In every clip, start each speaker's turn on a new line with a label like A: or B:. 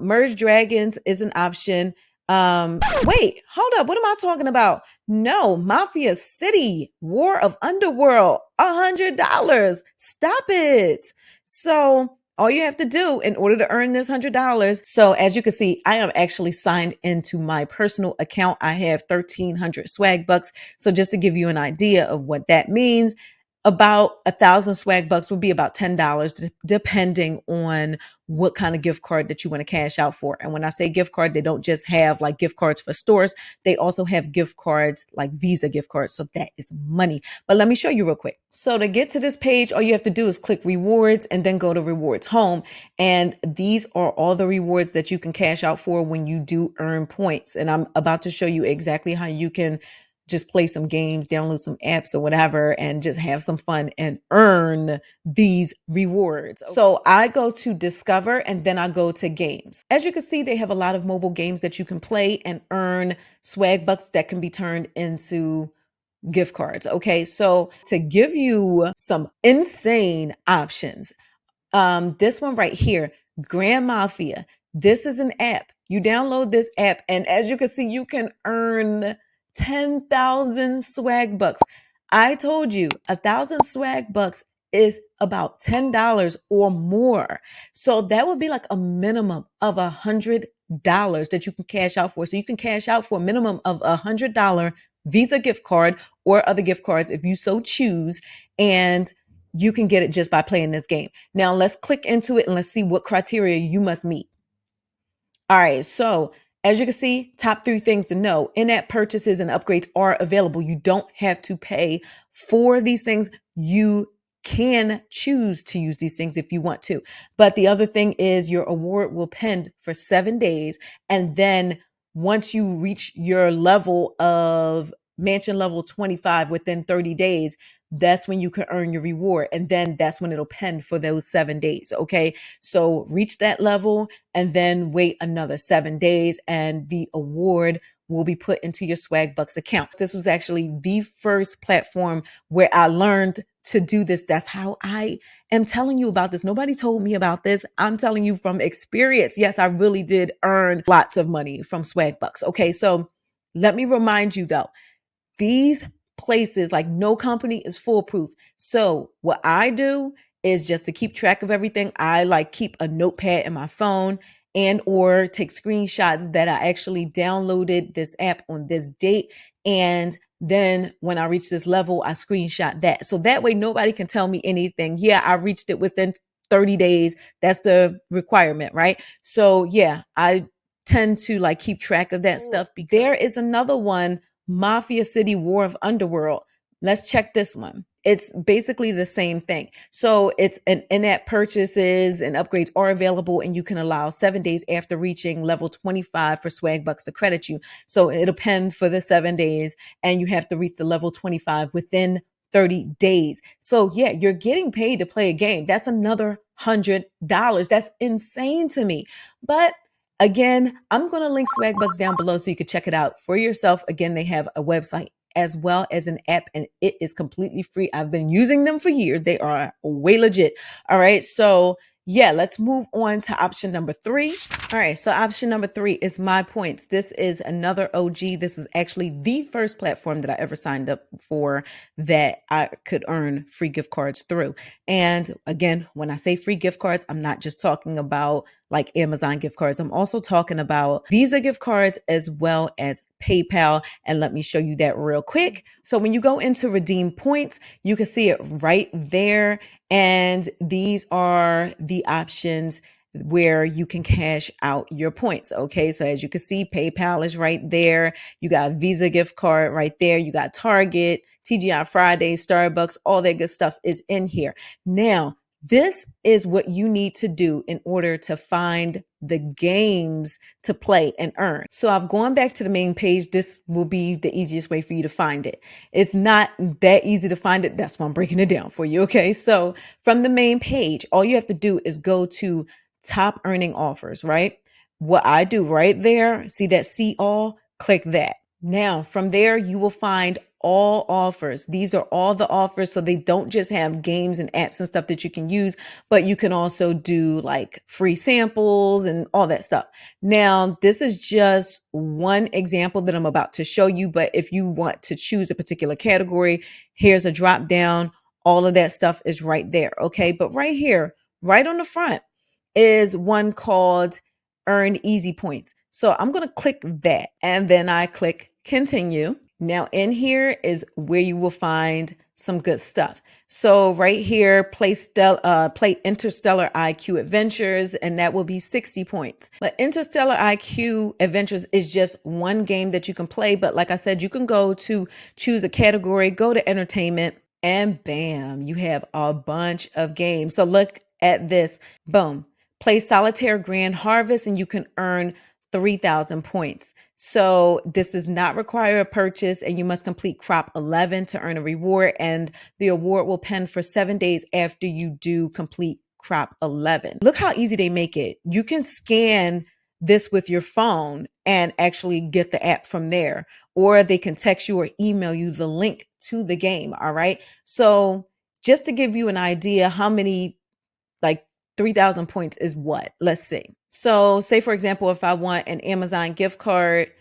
A: Merge Dragons is an option. Wait, hold up. What am I talking about? No, Mafia City, War of Underworld, $100. Stop it. So all you have to do in order to earn this $100. So as you can see, I am actually signed into my personal account. I have 1,300 swag bucks. So just to give you an idea of what that means, about 1,000 swag bucks would be about $10, depending on what kind of gift card that you want to cash out for. And when I say gift card, they don't just have like gift cards for stores. They also have gift cards like Visa gift cards. So that is money. But let me show you real quick. So to get to this page, all you have to do is click rewards and then go to rewards home. And these are all the rewards that you can cash out for when you do earn points. And I'm about to show you exactly how you can just play some games, download some apps or whatever, and just have some fun and earn these rewards. So I go to discover and then I go to games. As you can see, they have a lot of mobile games that you can play and earn swag bucks that can be turned into gift cards. Okay. So to give you some insane options, this one right here, Grand Mafia. This is an app. You download this app, and as you can see, you can earn 10,000 swag bucks. I told you 1,000 swag bucks is about $10 or more. So that would be like a minimum of $100 that you can cash out for. So you can cash out for a minimum of $100 Visa gift card or other gift cards if you so choose. And you can get it just by playing this game. Now let's click into it and let's see what criteria you must meet. All right. So as you can see, top 3 things to know: in-app purchases and upgrades are available. You don't have to pay for these things. You can choose to use these things if you want to. But the other thing is your award will pend for 7 days. And then once you reach your level of mansion level 25 within 30 days, that's when you can earn your reward. And then that's when it'll pend for those 7 days. Okay. So reach that level and then wait another 7 days and the award will be put into your Swagbucks account. This was actually the first platform where I learned to do this. That's how I am telling you about this. Nobody told me about this. I'm telling you from experience. Yes, I really did earn lots of money from Swagbucks. Okay. So let me remind you though, these places, like, no company is foolproof. So what I do is, just to keep track of everything, I like keep a notepad in my phone and or take screenshots that I actually downloaded this app on this date. And then when I reach this level, I screenshot that. So that way nobody can tell me anything. Yeah, I reached it within 30 days. That's the requirement, right? So yeah, I tend to like keep track of that stuff. There is another one, Mafia City, War of Underworld. Let's check this one. It's basically the same thing. So it's an in-app purchases and upgrades are available, and you can allow 7 days after reaching level 25 for swag bucks to credit you. So it'll pend for the 7 days and you have to reach the level 25 within 30 days. So yeah, you're getting paid to play a game. That's another $100. That's insane to me. But again, I'm going to link Swagbucks down below so you can check it out for yourself. Again, they have a website as well as an app, and it is completely free. I've been using them for years. They are way legit. All right. So yeah, let's move on to option number 3. All right. So option number 3 is MyPoints. This is another OG. This is actually the first platform that I ever signed up for that I could earn free gift cards through. And again, when I say free gift cards, I'm not just talking about like Amazon gift cards. I'm also talking about Visa gift cards as well as PayPal. And let me show you that real quick. So when you go into redeem points, you can see it right there. And these are the options where you can cash out your points. Okay. So as you can see, PayPal is right there. You got Visa gift card right there. You got Target, TGI Fridays, Starbucks, all that good stuff is in here. Now, this is what you need to do in order to find the games to play and earn. So I've gone back to the main page. This will be the easiest way for you to find it. It's not that easy to find it. That's why I'm breaking it down for you. Okay. So from the main page, all you have to do is go to top earning offers, right? What I do right there, see that see all, click that. Now from there, you will find all offers. These are all the offers. So they don't just have games and apps and stuff that you can use, but you can also do like free samples and all that stuff. Now, this is just one example that I'm about to show you, but if you want to choose a particular category, here's a drop down. All of that stuff is right there. Okay. But right here, right on the front is one called Earn Easy Points. So I'm going to click that and then I click continue. Now in here is where you will find some good stuff. So right here, play Interstellar IQ Adventures, and that will be 60 points. But Interstellar IQ Adventures is just one game that you can play. But like I said, you can go to choose a category, go to entertainment, and bam, you have a bunch of games. So look at this. Boom. Play Solitaire Grand Harvest and you can earn 3,000 points. So this does not require a purchase and you must complete crop 11 to earn a reward, and the award will pen for 7 days after you do complete crop 11. Look how easy they make it. You can scan this with your phone and actually get the app from there, or they can text you or email you the link to the game. All right. So just to give you an idea how many, like 3,000 points is what? Let's see. So say, for example, if I want an Amazon gift card,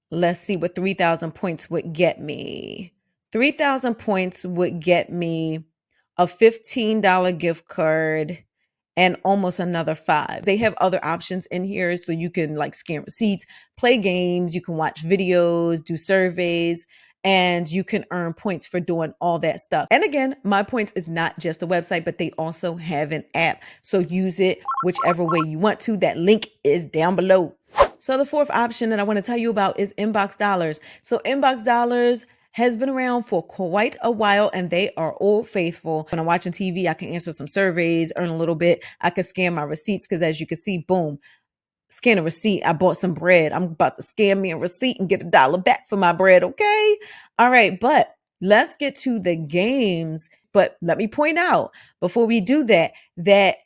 A: let's see what 3,000 points would get me. 3,000 points would get me a $15 gift card and almost another 5. They have other options in here. So you can like scan receipts, play games, you can watch videos, do surveys, and you can earn points for doing all that stuff. And again, MyPoints is not just a website, but they also have an app. So use it whichever way you want to. That link is down below. So the fourth option that I want to tell you about is InboxDollars. So InboxDollars has been around for quite a while and they are old faithful. When I'm watching TV, I can answer some surveys, earn a little bit. I can scan my receipts because as you can see, boom, scan a receipt. I bought some bread. I'm about to scan me a receipt and get $1 back for my bread. Okay. All right. But let's get to the games. But let me point out before we do that, that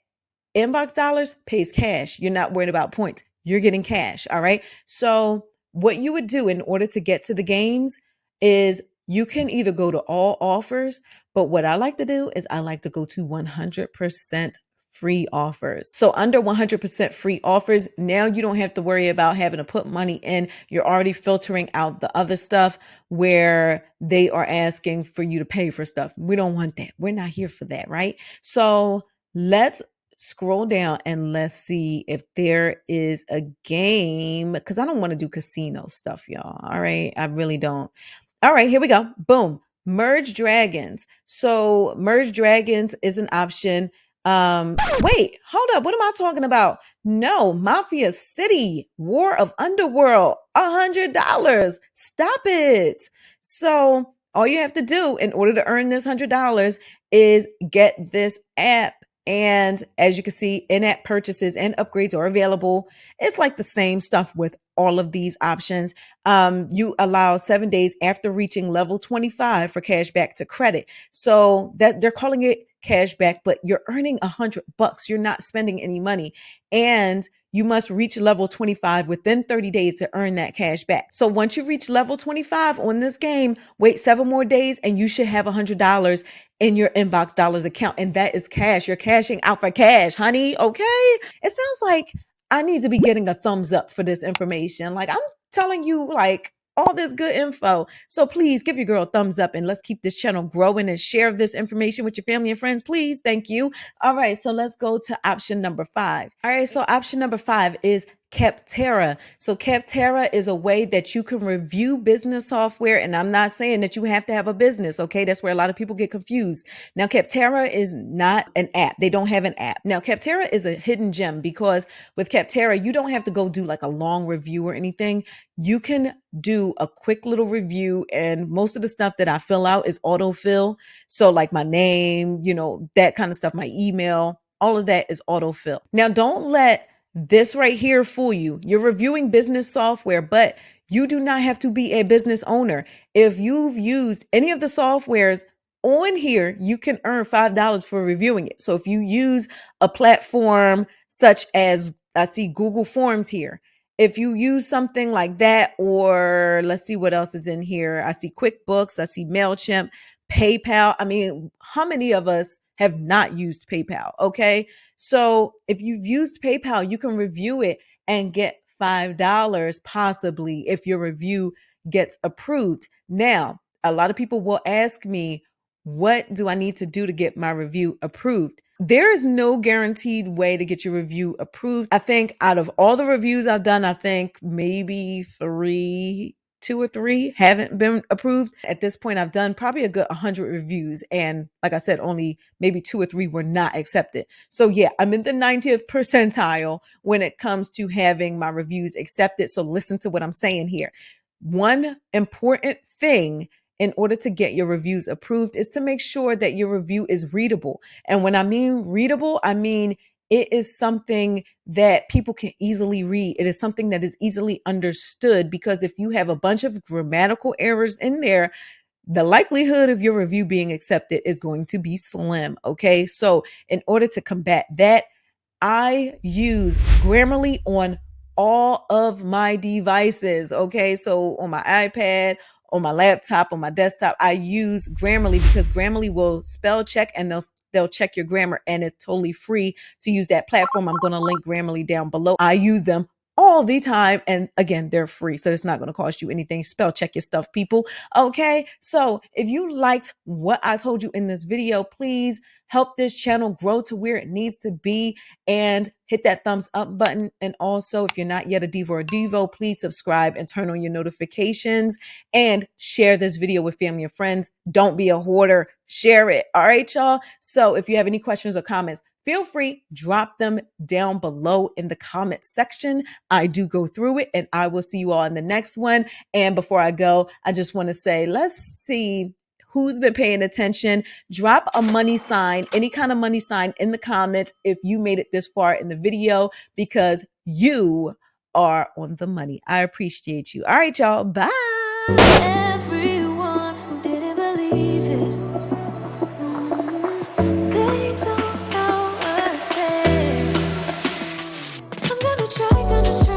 A: InboxDollars pays cash. You're not worried about points. You're getting cash. All right. So what you would do in order to get to the games is you can either go to all offers, but what I like to do is I like to go to 100% free offers. So under 100% free offers, now you don't have to worry about having to put money in. You're already filtering out the other stuff where they are asking for you to pay for stuff. We don't want that. We're not here for that, right? So let's scroll down and let's see if there is a game, because I don't want to do casino stuff, y'all. All right. I really don't. All right, here we go. Boom. Merge Dragons. So Merge Dragons is an option. Wait, hold up. What am I talking about? No, Mafia City, War of Underworld, $100. Stop it. So all you have to do in order to earn this $100 is get this app. And as you can see, in-app purchases and upgrades are available. It's like the same stuff with all of these options. You allow 7 days after reaching level 25 for cash back to credit. So that they're calling it cash back, but you're earning $100. You're not spending any money. And you must reach level 25 within 30 days to earn that cash back. So once you reach level 25 on this game, wait 7 more days and you should have $100 in your InboxDollars account. And that is cash. You're cashing out for cash, honey. Okay. It sounds like I need to be getting a thumbs up for this information. Like I'm telling you, like all this good info. So please give your girl a thumbs up and let's keep this channel growing and share this information with your family and friends. Please. Thank you. All right. So let's go to option number 5. All right. So option number 5 is Capterra. So Capterra is a way that you can review business software. And I'm not saying that you have to have a business. Okay. That's where a lot of people get confused. Now, Capterra is not an app. They don't have an app. Now, Capterra is a hidden gem because with Capterra, you don't have to go do like a long review or anything. You can do a quick little review, and most of the stuff that I fill out is autofill. So like my name, you know, that kind of stuff, my email, all of that is autofill. Now, don't let this right here fool you. You're reviewing business software, but you do not have to be a business owner. If you've used any of the softwares on here, you can earn $5 for reviewing it. So if you use a platform such as I see Google Forms here, if you use something like that, or let's see what else is in here. I see QuickBooks, I see MailChimp, PayPal. I mean, how many of us have not used PayPal? Okay. So if you've used PayPal, you can review it and get $5 possibly if your review gets approved. Now, a lot of people will ask me, what do I need to do to get my review approved? There is no guaranteed way to get your review approved. I think out of all the reviews I've done, I think maybe two or three haven't been approved. At this point, I've done probably a good 100 reviews. And like I said, only maybe two or three were not accepted. So yeah, I'm in the 90th percentile when it comes to having my reviews accepted. So listen to what I'm saying here. One important thing in order to get your reviews approved is to make sure that your review is readable. And when I mean readable, I mean it is something that people can easily read. It is something that is easily understood, because if you have a bunch of grammatical errors in there, the likelihood of your review being accepted is going to be slim. Okay. So in order to combat that, I use Grammarly on all of my devices. Okay. So on my iPad, on my laptop, on my desktop, I use Grammarly because Grammarly will spell check and they'll check your grammar, and it's totally free to use that platform. I'm going to link Grammarly down below. I use them all the time. And again, they're free. So it's not going to cost you anything. Spell check your stuff, people. Okay. So if you liked what I told you in this video, please help this channel grow to where it needs to be and hit that thumbs up button. And also, if you're not yet a diva or devo, please subscribe and turn on your notifications and share this video with family and friends. Don't be a hoarder. Share it. All right, y'all. So if you have any questions or comments, feel free, drop them down below in the comment section. I do go through it, and I will see you all in the next one. And before I go, I just want to say, let's see who's been paying attention. Drop a money sign, any kind of money sign in the comments if you made it this far in the video, because you are on the money. I appreciate you. All right, y'all. Bye. Everyone who didn't believe it, they don't know a thing. I'm gonna try